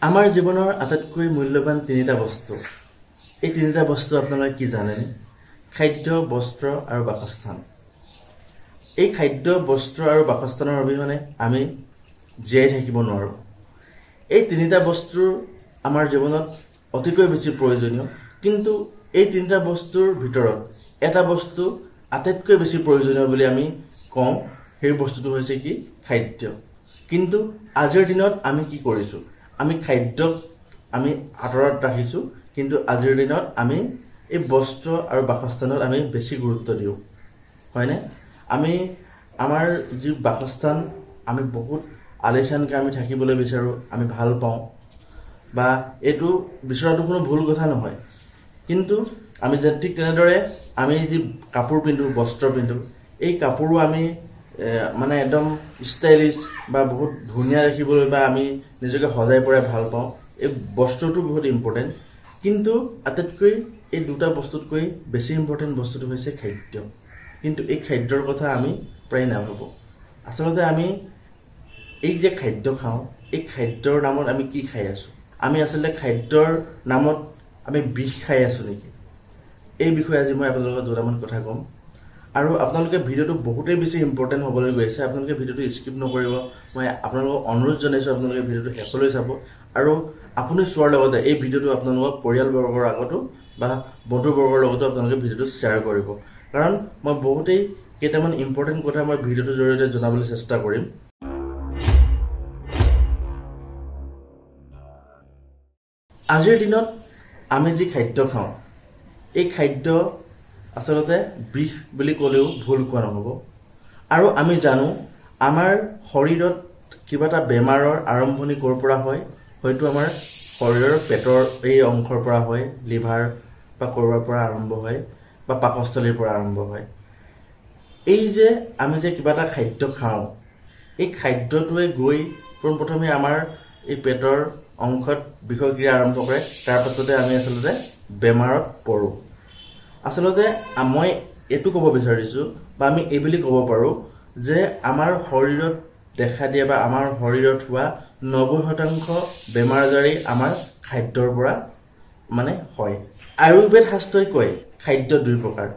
আমাৰ জীৱনৰ আটাইতকৈ মূল্যৱান তিনিটা বস্তু। এই তিনিটা বস্তু আপোনালোকে কি জানেনে? খাদ্য, বস্ত্ৰ আৰু বাসস্থান। এই খাদ্য, বস্ত্ৰ আৰু বাসস্থানৰ অবিহনে আমি জীয়াই থাকিব নোৱাৰোঁ। এই তিনিটা বস্তু আমাৰ জীৱনত অতিকৈ বেছি প্ৰয়োজনীয়, কিন্তু এই তিনিটা বস্তুৰ ভিতৰত এটা বস্তু আটাইতকৈ বেছি প্ৰয়োজনীয় বুলি আমি কওঁ, সেই বস্তুটো হৈছে কি? খাদ্য। কিন্তু আজিৰ দিনত আমি কি কৰিছোঁ? আমি খাদ্যক আমি আঁতৰত ৰাখিছোঁ, কিন্তু আজিৰ দিনত আমি এই বস্ত্ৰ আৰু বাসস্থানত আমি বেছি গুৰুত্ব দিওঁ, হয়নে? আমি আমাৰ যি বাসস্থান, আমি বহুত আলিচানকৈ আমি থাকিবলৈ বিচাৰোঁ, আমি ভাল পাওঁ, বা এইটো বিচৰাটো কোনো ভুল কথা নহয়। কিন্তু আমি ঠিক তেনেদৰে আমি যি কাপোৰ পিন্ধোঁ, বস্ত্ৰ পিন্ধোঁ, এই কাপোৰো আমি মানে একদম ষ্টাইলিছ বা বহুত ধুনীয়া দেখিবলৈ বা আমি নিজকে সজাই পৰাই ভাল পাওঁ। এই বস্ত্ৰটো বহুত ইম্পৰ্টেণ্ট, কিন্তু আটাইতকৈ এই দুটা বস্তুতকৈ বেছি ইম্পৰ্টেণ্ট বস্তুটো হৈছে খাদ্য। কিন্তু এই খাদ্যৰ কথা আমি প্ৰায় নাভাবোঁ। আচলতে আমি এই যে খাদ্য খাওঁ, এই খাদ্যৰ নামত আমি কি খাই আছোঁ? আমি আচলতে খাদ্যৰ নামত আমি বিষ খাই আছোঁ নেকি? এই বিষয়ে আজি মই আপোনালোকৰ দুটামান কথা ক'ম। আৰু আপোনালোকে ভিডিঅ'টো বহুতেই বেছি ইম্পৰ্টেণ্ট হ'বলৈ গৈ আছে। আপোনালোকে ভিডিঅ'টো স্কিপ নকৰিব। মই আপোনালোকক অনুৰোধ জনাইছোঁ, আপোনালোকে ভিডিঅ'টো শেষলৈ চাব। আৰু আপুনি চোৱাৰ লগতে এই ভিডিঅ'টো আপোনালোকৰ পৰিয়ালবৰ্গৰ আগতো বা বন্ধুবৰ্গৰ লগতো আপোনালোকে ভিডিঅ'টো শ্বেয়াৰ কৰিব। কাৰণ মই বহুতেই কেইটামান ইম্পৰ্টেণ্ট কথা মই ভিডিঅ'টোৰ জৰিয়তে জনাবলৈ চেষ্টা কৰিম। আজিৰ দিনত আমি যি খাদ্য খাওঁ, এই খাদ্য আচলতে বিষ বুলি ক'লেও ভুল কোৱা নহ'ব। আৰু আমি জানো আমাৰ শৰীৰত কিবা এটা বেমাৰৰ আৰম্ভণি ক'ৰ পৰা হয়? হয়তো আমাৰ শৰীৰৰ পেটৰ এই অংশৰ পৰা হয়, লিভাৰ বা ক'ৰবাৰ পৰা আৰম্ভ হয়, বা পাকস্থলীৰ পৰা আৰম্ভ হয়। এই যে আমি যে কিবা এটা খাদ্য খাওঁ, এই খাদ্যটোৱে গৈ পোনপ্ৰথমে আমাৰ এই পেটৰ অংশত বিষক্ৰিয়া আৰম্ভ কৰে। তাৰ পাছতে আমি আচলতে বেমাৰত পৰোঁ। আচলতে মই এইটো ক'ব বিচাৰিছোঁ, বা আমি এই বুলি ক'ব পাৰোঁ যে আমাৰ শৰীৰত দেখা দিয়া বা আমাৰ শৰীৰত হোৱা 90% বেমাৰ আজাৰেই আমাৰ খাদ্যৰ পৰা মানে হয়। আয়ুৰ্বেদ শাস্ত্ৰই কয় খাদ্য দুই প্ৰকাৰ।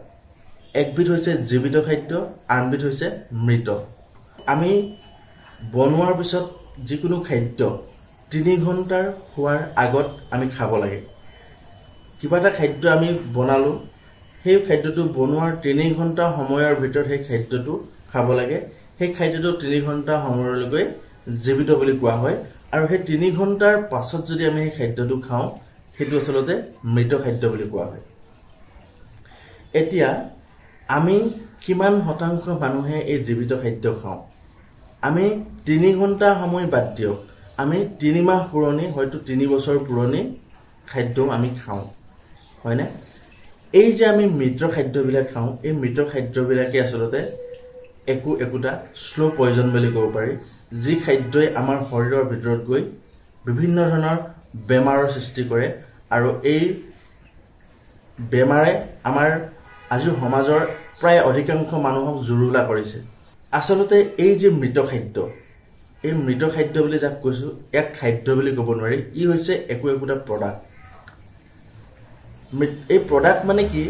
একবিধ হৈছে জীৱিত খাদ্য, আনবিধ হৈছে মৃত। আমি বনোৱাৰ পিছত যিকোনো খাদ্য 3 ঘণ্টাৰ হোৱাৰ আগত আমি খাব লাগে। কিবা এটা খাদ্য আমি বনালোঁ, সেই খাদ্যটো বনোৱাৰ 3 ঘণ্টা সময়ৰ ভিতৰত সেই খাদ্যটো খাব লাগে। সেই খাদ্যটো 3 ঘণ্টা সময়লৈকে জীৱিত বুলি কোৱা হয়। আৰু সেই 3 ঘণ্টাৰ পাছত যদি আমি সেই খাদ্যটো খাওঁ, সেইটো আচলতে মৃত খাদ্য বুলি কোৱা হয়। এতিয়া আমি কিমান শতাংশ মানুহে এই জীৱিত খাদ্য খাওঁ? আমি 3 ঘণ্টা সময় বাদ দিয়ক, আমি 3 মাহ পুৰণি, হয়তো 3 বছৰ পুৰণি খাদ্যও আমি খাওঁ, হয়নে? এই যে আমি মৃত খাদ্যবিলাক খাওঁ, এই মৃত খাদ্যবিলাকে আচলতে একোটা শ্ল' পয়জন বুলি ক'ব পাৰি, যি খাদ্যই আমাৰ শৰীৰৰ ভিতৰত গৈ বিভিন্ন ধৰণৰ বেমাৰৰ সৃষ্টি কৰে। আৰু এই বেমাৰে আমাৰ আজিৰ সমাজৰ প্ৰায় অধিকাংশ মানুহক জুৰুলা কৰিছে। আচলতে এই যে মৃত খাদ্য, এই মৃত খাদ্য বুলি যাক কৈছোঁ, এক খাদ্য বুলি ক'ব নোৱাৰি। ই হৈছে একোটা প্ৰডাক্ট। এই প্ৰডাক্ট মানে কি?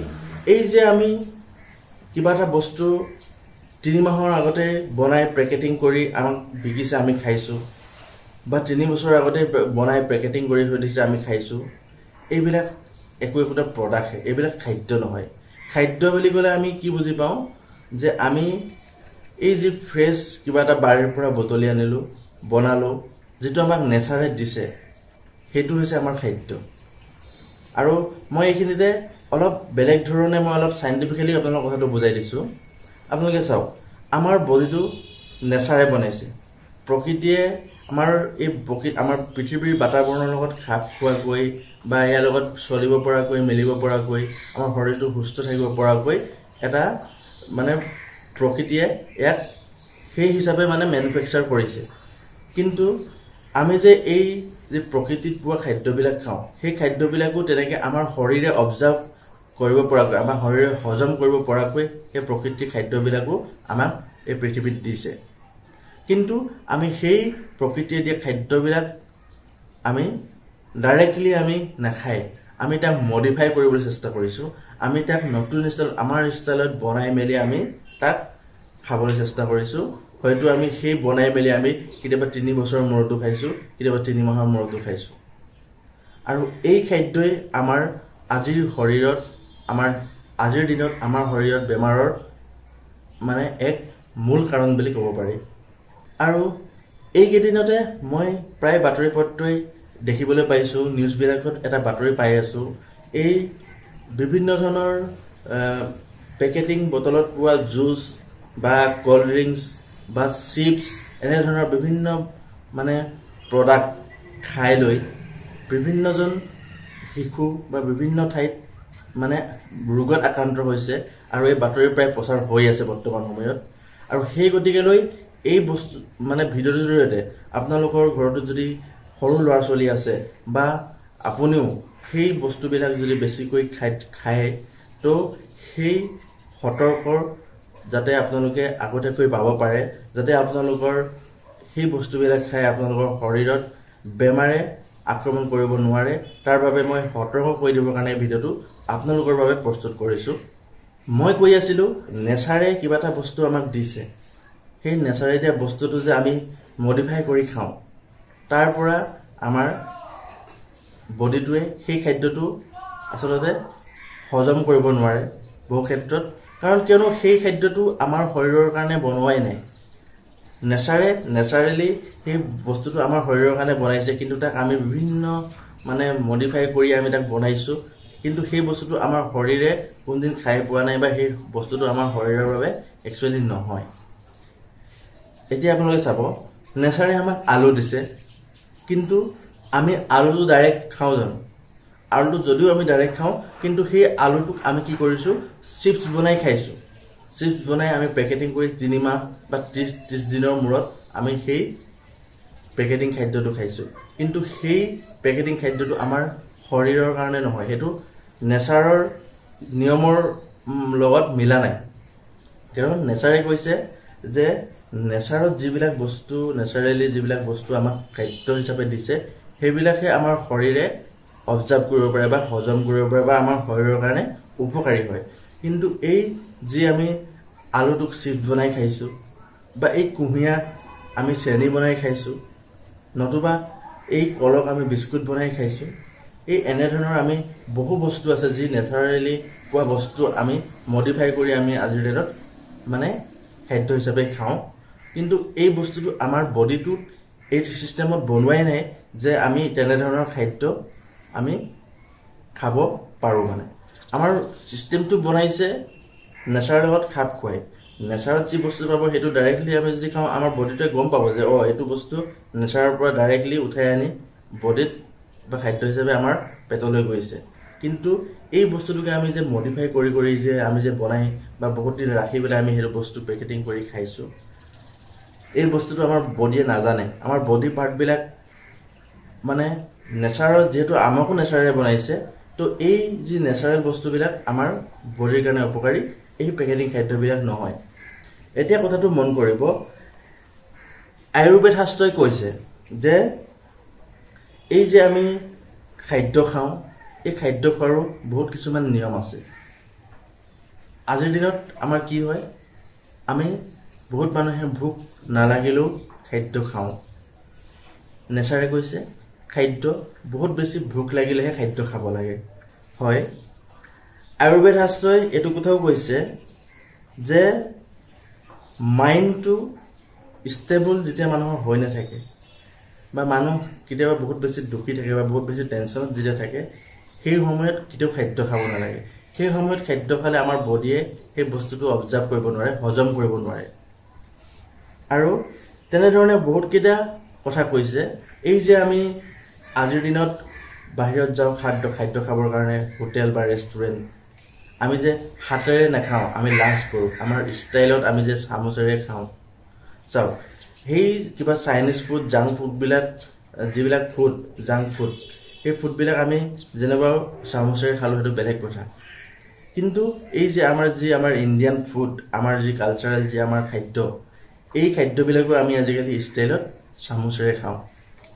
এই যে আমি কিবা এটা বস্তু 3 মাহৰ আগতে বনাই পেকেটিং কৰি আমাক বিকিছে, আমি খাইছোঁ, বা 3 বছৰ আগতে বনাই পেকেটিং কৰি থৈ দিছে, আমি খাইছোঁ, এইবিলাক একোটা প্ৰডাক্টহে, এইবিলাক খাদ্য নহয়। খাদ্য বুলি ক'লে আমি কি বুজি পাওঁ? যে আমি এই যি ফ্ৰেছ কিবা এটা বাৰীৰ পৰা বুটলি আনিলোঁ, বনালোঁ, যিটো আমাক নেচাৰে দিছে, সেইটো হৈছে আমাৰ খাদ্য। আৰু মই এইখিনিতে অলপ বেলেগ ধৰণে মই অলপ চাইণ্টিফিকেলি আপোনালোকৰ কথাটো বুজাই দিছোঁ। আপোনালোকে চাওক, আমাৰ বডিটো নেচাৰে বনাইছে। প্ৰকৃতিয়ে আমাৰ আমাৰ পৃথিৱীৰ বাতাবৰণৰ লগত খাপ খোৱাকৈ বা ইয়াৰ লগত চলিব পৰাকৈ, মিলিব পৰাকৈ, আমাৰ শৰীৰটো সুস্থ থাকিব পৰাকৈ এটা মানে প্ৰকৃতিয়ে ইয়াক সেই হিচাপে মানে মেনুফেকচাৰ কৰিছে। কিন্তু আমি যে এই যে প্ৰকৃতিত পোৱা খাদ্যবিলাক খাওঁ, সেই খাদ্যবিলাকো তেনেকৈ আমাৰ শৰীৰে অবজাৰ্ভ কৰিব পৰাকৈ, আমাৰ শৰীৰে হজম কৰিব পৰাকৈ সেই প্ৰকৃতিৰ খাদ্যবিলাকো আমাক এই পৃথিৱীত দিছে। কিন্তু আমি সেই প্ৰকৃতিয়ে দিয়া খাদ্যবিলাক আমি ডাইৰেক্টলি আমি নাখাই আমি তাক মডিফাই কৰিবলৈ চেষ্টা কৰিছোঁ আমি তাক নতুন ষ্টাইল আমাৰ ষ্টাইলত বনাই মেলি আমি তাক খাবলৈ চেষ্টা কৰিছোঁ হয়তো আমি সেই বনাই মেলি আমি কেতিয়াবা 3 বছৰৰ মূৰতো খাইছোঁ কেতিয়াবা 3 মাহৰ মূৰতো খাইছোঁ আৰু এই খাদ্যই আমাৰ আজিৰ শৰীৰত আমাৰ আজিৰ দিনত আমাৰ শৰীৰত বেমাৰৰ মানে এক মূল কাৰণ বুলি ক'ব পাৰি আৰু এই কেইদিনতে মই প্ৰায় বাতৰি পত্ৰই দেখিবলৈ পাইছোঁ নিউজবিলাকত এটা বাতৰি পাই আছোঁ এই বিভিন্ন ধৰণৰ পেকেটিং বটলত পোৱা জুচ বা কোল্ড ড্ৰিংকস বা চিপছ এনে ধৰণৰ বিভিন্ন মানে প্ৰডাক্ট খাই লৈ বিভিন্নজন শিশু বা বিভিন্ন ঠাইত মানে ৰোগত আক্ৰান্ত হৈছে আৰু এই বাতৰি প্ৰায় প্ৰচাৰ হৈ আছে বৰ্তমান সময়ত আৰু সেই গতিকেলৈ এই বস্তু মানে ভিডিঅ'টোৰ জৰিয়তে আপোনালোকৰ ঘৰতো যদি সৰু ল'ৰা ছোৱালী আছে বা আপুনিও সেই বস্তুবিলাক যদি বেছিকৈ খায় তো সেই সতৰ্কৰ যাতে আপোনালোকে আগতীয়াকৈ পাব পাৰে যাতে আপোনালোকৰ সেই বস্তুবিলাক খাই আপোনালোকৰ শৰীৰত বেমাৰে আক্ৰমণ কৰিব নোৱাৰে তাৰ বাবে মই সতৰ্ক কৰি দিবৰ কাৰণে ভিডিঅ'টো আপোনালোকৰ বাবে প্ৰস্তুত কৰিছোঁ মই কৈ আছিলোঁ নেচাৰে কিবা এটা বস্তু আমাক দিছে সেই নেচাৰে দিয়া বস্তুটো যে আমি মডিফাই কৰি খাওঁ তাৰ পৰা আমাৰ বডিটোৱে সেই খাদ্যটো আচলতে হজম কৰিব নোৱাৰে বহু ক্ষেত্ৰত কাৰণ কিয়নো সেই খাদ্যটো আমাৰ শৰীৰৰ কাৰণে বনোৱাই নাই নেচাৰেলি সেই বস্তুটো আমাৰ শৰীৰৰ কাৰণে বনাইছে কিন্তু তাক আমি বিভিন্ন মানে মডিফাই কৰি আমি তাক বনাইছোঁ কিন্তু সেই বস্তুটো আমাৰ শৰীৰে কোনদিন খাই পোৱা নাই বা সেই বস্তুটো আমাৰ শৰীৰৰ বাবে একচুৱেলি নহয় এতিয়া আপোনালোকে চাব নেচাৰে আমাক আলু দিছে কিন্তু আমি আলুটো ডাইৰেক্ট খাওঁ জানো আলুটো যদিও আমি ডাইৰেক্ট খাওঁ কিন্তু সেই আলুটোক আমি কি কৰিছোঁ চিপছ বনাই খাইছোঁ চিপছ বনাই আমি পেকেটিং কৰি 3 মাহ বা 30 দিনৰ মূৰত আমি সেই পেকেটিং খাদ্যটো খাইছোঁ কিন্তু সেই পেকেটিং খাদ্যটো আমাৰ শৰীৰৰ কাৰণে নহয় সেইটো নেচাৰৰ নিয়মৰ লগত মিলা নাই কাৰণ নেচাৰে কৈছে যে নেচাৰত যিবিলাক বস্তু নেচাৰেলি যিবিলাক বস্তু আমাক খাদ্য হিচাপে দিছে সেইবিলাকে আমাৰ শৰীৰে অবজাৰ্ভ কৰিব পাৰে বা হজম কৰিব পাৰে বা আমাৰ শৰীৰৰ কাৰণে উপকাৰী হয় কিন্তু এই যি আমি আলুটোক চিপছ বনাই খাইছোঁ বা এই কুঁহিয়াক আমি চেনি বনাই খাইছোঁ নতুবা এই কলক আমি বিস্কুট বনাই খাইছোঁ এই এনেধৰণৰ আমি বহু বস্তু আছে যি নেচাৰেলি পোৱা বস্তু আমি মডিফাই কৰি আমি আজিৰ ডেটত মানে খাদ্য হিচাপে খাওঁ কিন্তু এই বস্তুটো আমাৰ বডিটোত এই সিস্টেমত বনোৱাই নাই যে আমি তেনেধৰণৰ খাদ্য আমি খাব পাৰোঁ মানে আমাৰ সিস্টেমটো বনাইছে নেচাৰৰ লগত খাপ খুৱাই নেচাৰত যি বস্তু পাব সেইটো ডাইৰেক্টলি আমি যদি খাওঁ আমাৰ বডিটোৱে গম পাব যে এইটো বস্তু নেচাৰৰ পৰা ডাইৰেক্টলি উঠাই আনি বডিত বা খাদ্য হিচাপে আমাৰ পেটলৈ গৈছে কিন্তু এই বস্তুটোকে আমি যে মডিফাই কৰি যে আমি যে বনাই বা বহুত দিন ৰাখি পেলাই আমি সেইটো বস্তু পেকেটিং কৰি খাইছোঁ এই বস্তুটো আমাৰ বডিয়ে নাজানে আমাৰ বডি পাৰ্টবিলাক মানে নেচাৰৰ যেহেতু আমাকো নেচাৰেৰে বনাইছে তো এই যি নেচাৰেল বস্তুবিলাক আমাৰ বডিৰ কাৰণে উপকাৰী এই পেকেটিং খাদ্যবিলাক নহয় এতিয়া কথাটো মন কৰিব আয়ুৰ্বেদ শাস্ত্ৰই কৈছে যে এই যে আমি খাদ্য খাওঁ এই খাদ্য খোৱাৰো বহুত কিছুমান নিয়ম আছে আজিৰ দিনত আমাৰ কি হয় আমি বহুত মানুহে ভোক নালাগিলেও খাদ্য খাওঁ নেচাৰে কৈছে খাদ্য বহুত বেছি ভোক লাগিলেহে খাদ্য খাব লাগে হয় আয়ুৰ্বেদ শাস্ত্ৰই এইটো কথাও কৈছে যে মাইণ্ডটো ষ্টেবল যেতিয়া মানুহৰ হৈ নাথাকে বা মানুহ কেতিয়াবা বহুত বেছি দুখী থাকে বা বহুত বেছি টেনশ্যনত যেতিয়া থাকে সেই সময়ত কেতিয়াও খাদ্য খাব নালাগে সেই সময়ত খাদ্য খালে আমাৰ বডিয়ে সেই বস্তুটো অবজাৰ্ভ কৰিব নোৱাৰে হজম কৰিব নোৱাৰে আৰু তেনেধৰণে বহুত কেইটা কথা কৈছে এই যে আমি আজিৰ দিনত বাহিৰত যাওঁ খাদ্য খাবৰ কাৰণে হোটেল বা ৰেষ্টুৰেণ্ট আমি যে হাতেৰে নাখাওঁ আমি লাঞ্চ কৰোঁ আমাৰ ষ্টাইলত আমি যে চামুচেৰে খাওঁ চাওক সেই কিবা চাইনিজ ফুড জাংক ফুডবিলাক যিবিলাক ফুড জাংক ফুড সেই ফুডবিলাক আমি যেনেকুৱা চামুচেৰে খালোঁ সেইটো বেলেগ কথা কিন্তু এই যে আমাৰ ইণ্ডিয়ান ফুড আমাৰ যি কালচাৰেল যি আমাৰ খাদ্য এই খাদ্যবিলাকো আমি আজিকালি ষ্টাইলত চামুচেৰে খাওঁ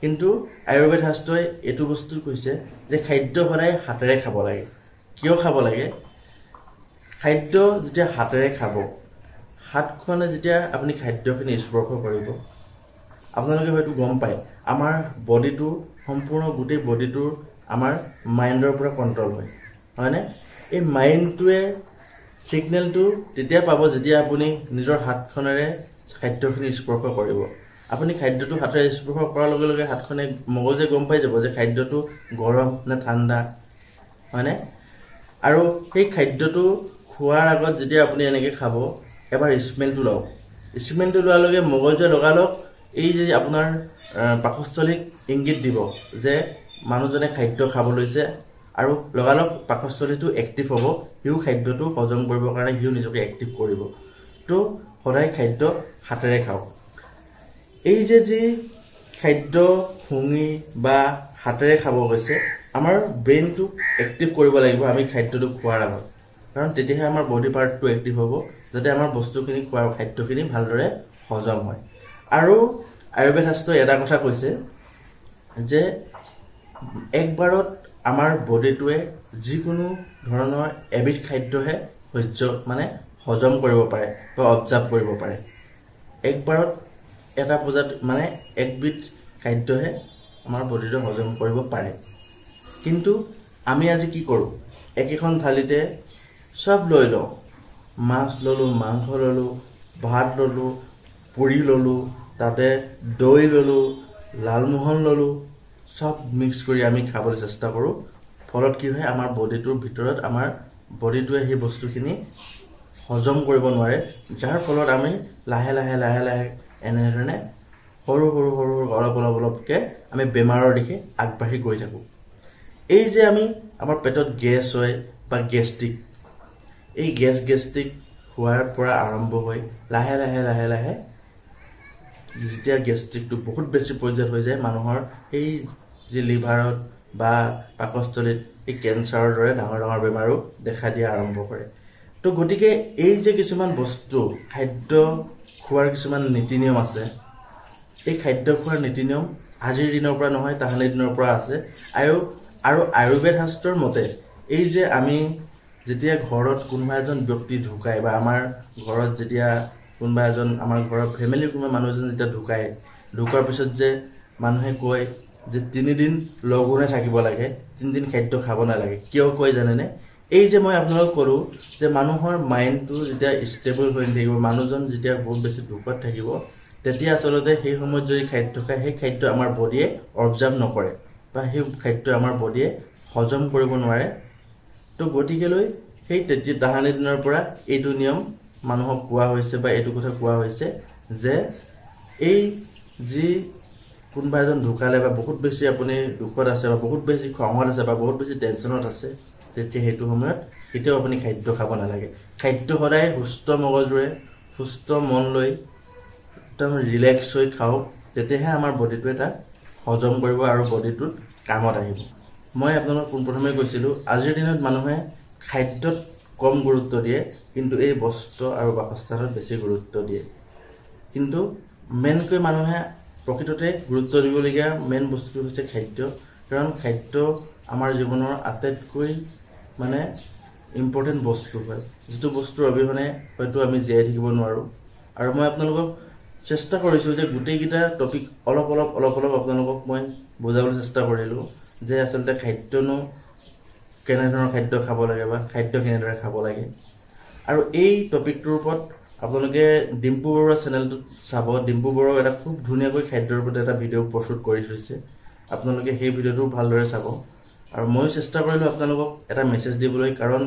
কিন্তু আয়ুৰ্বেদ শাস্ত্ৰই এইটো বস্তু কৈছে যে খাদ্য সদায় হাতেৰে খাব লাগে। কিয় খাব লাগে? খাদ্য যেতিয়া হাতেৰে খাব, হাতখনে যেতিয়া আপুনি খাদ্যখিনি স্পৰ্শ কৰিব, আপোনালোকে হয়তো গম পায় আমাৰ বডিটো সম্পূৰ্ণ গোটেই বডিটোৰ আমাৰ মাইণ্ডৰ পৰা কণ্ট্ৰল হয়, হয়নে? এই মাইণ্ডটোৱে ছিগনেলটো তেতিয়া পাব যেতিয়া আপুনি নিজৰ হাতখনেৰে খাদ্যখিনি স্পৰ্শ কৰিব। আপুনি খাদ্যটো হাতেৰে স্পৰ্শ কৰাৰ লগে লগে হাতখনে মগজে গম পাই যাব যে খাদ্যটো গৰম নে ঠাণ্ডা, হয়নে? আৰু সেই খাদ্যটো খোৱাৰ আগত যেতিয়া আপুনি এনেকৈ খাব, এবাৰ স্মেলটো লওক। স্মেলটো লোৱাৰ লগে মগজুৱে লগালগ এই যে আপোনাৰ পাকস্থলীক ইংগিত দিব যে মানুহজনে খাদ্য খাব লৈছে, আৰু লগালগ পাকস্থলীটো এক্টিভ হ'ব, সিও খাদ্যটো হজম কৰিবৰ কাৰণে সিও নিজকে এক্টিভ কৰিব। তো সদায় খাদ্য হাতেৰে খাওক। এই যে যি খাদ্য শুঙি বা হাতেৰে খাব গৈছে, আমাৰ ব্ৰেইনটো এক্টিভ কৰিব লাগিব আমি খাদ্যটো খোৱাৰ আগত, কাৰণ তেতিয়াহে আমাৰ বডি পাৰ্টটো এক্টিভ হ'ব, যাতে আমাৰ বস্তুখিনি খোৱাৰ খাদ্যখিনি ভালদৰে হজম হয়। আৰু আয়ুৰ্বেদ শাস্ত্ৰই এটা কথা কৈছে যে একবাৰত আমাৰ বডিটোৱে যিকোনো ধৰণৰ এবিধ খাদ্যহে হজম কৰিব পাৰে বা অবজাৰ্ভ কৰিব পাৰে। একবাৰত এটা পূজাত একবিধ খাদ্যহে আমাৰ বডিটো হজম কৰিব পাৰে। কিন্তু আমি আজি কি কৰোঁ? একেখন থালিতে চব লৈ লওঁ। মাছ ল'লোঁ, মাংস ল'লোঁ, ভাত ল'লোঁ, পুৰি ল'লোঁ, তাতে দৈ ল'লোঁ, লালমোহন ল'লোঁ, চব মিক্স কৰি আমি খাবলৈ চেষ্টা কৰোঁ। ফলত কি হয়? আমাৰ বডিটোৰ ভিতৰত আমাৰ বডিটোৱে সেই বস্তুখিনি হজম কৰিব নোৱাৰে, যাৰ ফলত আমি লাহে লাহে লাহে লাহে এনেধৰণে সৰু সৰু সৰু অলপ অলপ অলপকৈ আমি বেমাৰৰ দিশে আগবাঢ়ি গৈ থাকোঁ। এই যে আমাৰ পেটত গেছ হয় বা গেষ্ট্ৰিক, এই গেষ্ট্ৰিক হোৱাৰ পৰা আৰম্ভ হৈ লাহে লাহে লাহে লাহে যেতিয়া গেষ্ট্ৰিকটো বহুত বেছি পৰ্যায়ত হৈ যায়, মানুহৰ এই যি লিভাৰত বা পাকস্থলীত এই কেঞ্চাৰৰ দৰে ডাঙৰ ডাঙৰ বেমাৰো দেখা দিয়া আৰম্ভ কৰে। তো গতিকে এই যে কিছুমান বস্তু খাদ্য খোৱাৰ কিছুমান নীতি নিয়ম আছে, এই খাদ্য খোৱাৰ নীতি নিয়ম আজিৰ দিনৰ পৰা নহয়, তাহানিৰ দিনৰ পৰা আছে। আৰু আয়ুৰ্বেদ শাস্ত্ৰৰ মতে এই যে আমি যেতিয়া ঘৰত কোনোবা এজন ব্যক্তি ঢুকায় বা আমাৰ ঘৰত যেতিয়া কোনোবা এজন আমাৰ ঘৰৰ ফেমিলিৰ কোনোবা মানুহ এজন যেতিয়া ঢুকোৱাৰ পিছত যে মানুহে কয় যে 3 দিন লঘোণে থাকিব লাগে, 3 দিন খাদ্য খাব নালাগে। কিয় কয় জানেনে? এই যে মই আপোনালোকক ক'লোঁ যে মানুহৰ মাইণ্ডটো যেতিয়া ষ্টেবল হৈ নাথাকিব, মানুহজন যেতিয়া বহুত বেছি দুখত থাকিব, তেতিয়া আচলতে সেই সময়ত যদি খাদ্য খায়, সেই খাদ্য আমাৰ বডিয়ে অবজাৰ্ভ নকৰে বা সেই খাদ্য আমাৰ বডিয়ে হজম কৰিব নোৱাৰে। তো গতিকেলৈ সেই তাহানিৰ দিনৰ পৰা এইটো নিয়ম মানুহক কোৱা হৈছে বা এইটো কথা কোৱা হৈছে যে এই যি কোনোবা এজন ঢুকালে বা বহুত বেছি আপুনি দুখত আছে বা বহুত বেছি খঙত আছে বা বহুত বেছি টেনশ্যনত আছে, তেতিয়া সেইটো সময়ত কেতিয়াও আপুনি খাদ্য খাব নালাগে। খাদ্য সদায় সুস্থ মগজুৰে সুস্থ মন লৈ একদম ৰিলেক্স হৈ খাওক, তেতিয়াহে আমাৰ বডিটোৱে তাক হজম কৰিব আৰু বডিটোত কামত আহিব। মই আপোনালোকক পোনপ্ৰথমে কৈছিলোঁ, আজিৰ দিনত মানুহে খাদ্যত কম গুৰুত্ব দিয়ে, কিন্তু এই বস্ত্ৰ আৰু বাসস্থানত বেছি গুৰুত্ব দিয়ে। কিন্তু মেইনকৈ মানুহে প্ৰকৃততে গুৰুত্ব দিবলগীয়া মেইন বস্তুটো হৈছে খাদ্য, কাৰণ খাদ্য আমাৰ জীৱনৰ আটাইতকৈ ইম্পৰ্টেণ্ট বস্তু হয়, যিটো বস্তুৰ অবিহনে হয়তো আমি জীয়াই থাকিব নোৱাৰোঁ। আৰু মই আপোনালোকক চেষ্টা কৰিছোঁ যে গোটেইকেইটা টপিক অলপ অলপ অলপ অলপ আপোনালোকক মই বুজাবলৈ চেষ্টা কৰিলোঁ যে আচলতে খাদ্যনো কেনেধৰণৰ খাদ্য খাব লাগে বা খাদ্য কেনেদৰে খাব লাগে। আৰু এই টপিকটোৰ ওপৰত আপোনালোকে ডিম্পু বৰুৱা চেনেলটোত চাব। ডিম্পু বৰুৱাই এটা খুব ধুনীয়াকৈ খাদ্যৰ ওপৰত এটা ভিডিঅ' প্ৰস্তুত কৰি থৈছে, আপোনালোকে সেই ভিডিঅ'টো ভালদৰে চাব। আৰু ময়ো চেষ্টা কৰিলোঁ আপোনালোকক এটা মেছেজ দিবলৈ, কাৰণ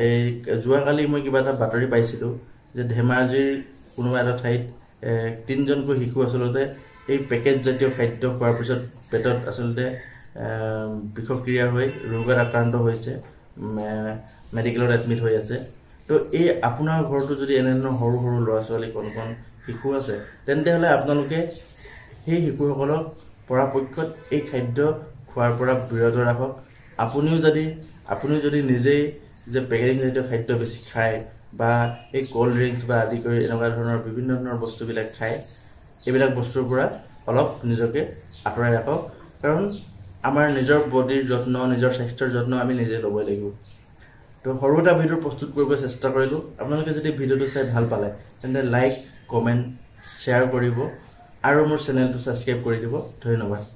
এই যোৱাকালি মই কিবা এটা বাতৰি পাইছিলোঁ যে ধেমাজিৰ কোনোবা এটা ঠাইত 3জনকৈ শিশু আচলতে এই পেকেট জাতীয় খাদ্য খোৱাৰ পিছত পেটত আচলতে বিষক্ৰিয়া হৈ ৰোগত আক্ৰান্ত হৈছে, মেডিকেলত এডমিট হৈ আছে। তো এই আপোনাৰ ঘৰতো যদি এনেধৰণৰ সৰু সৰু ল'ৰা ছোৱালী কণ কণ শিশু আছে, তেন্তে হ'লে আপোনালোকে সেই শিশুসকলক পৰাপক্ষত এই খাদ্য খোৱাৰ পৰা বিৰত ৰাখক। আপুনিও যদি নিজেই যে পেকেটিং জাতীয় খাদ্য বেছি খায় বা এই ক'ল্ড ড্ৰিংকছ বা আদি কৰি এনেকুৱা ধৰণৰ বিভিন্ন ধৰণৰ বস্তুবিলাক খায়, এইবিলাক বস্তুৰ পৰা অলপ নিজকে আঁতৰাই ৰাখক, কাৰণ আমাৰ নিজৰ বডিৰ যত্ন, নিজৰ স্বাস্থ্যৰ যত্ন আমি নিজে ল'বই লাগিব। তো সৰু এটা ভিডিঅ' প্ৰস্তুত কৰিব চেষ্টা কৰিলোঁ। আপোনালোকে যদি ভিডিঅ'টো চাই ভাল পালে তেন্তে লাইক, কমেণ্ট, শ্বেয়াৰ কৰিব আৰু মোৰ চেনেলটো ছাবস্ক্ৰাইব কৰি দিব। ধন্যবাদ।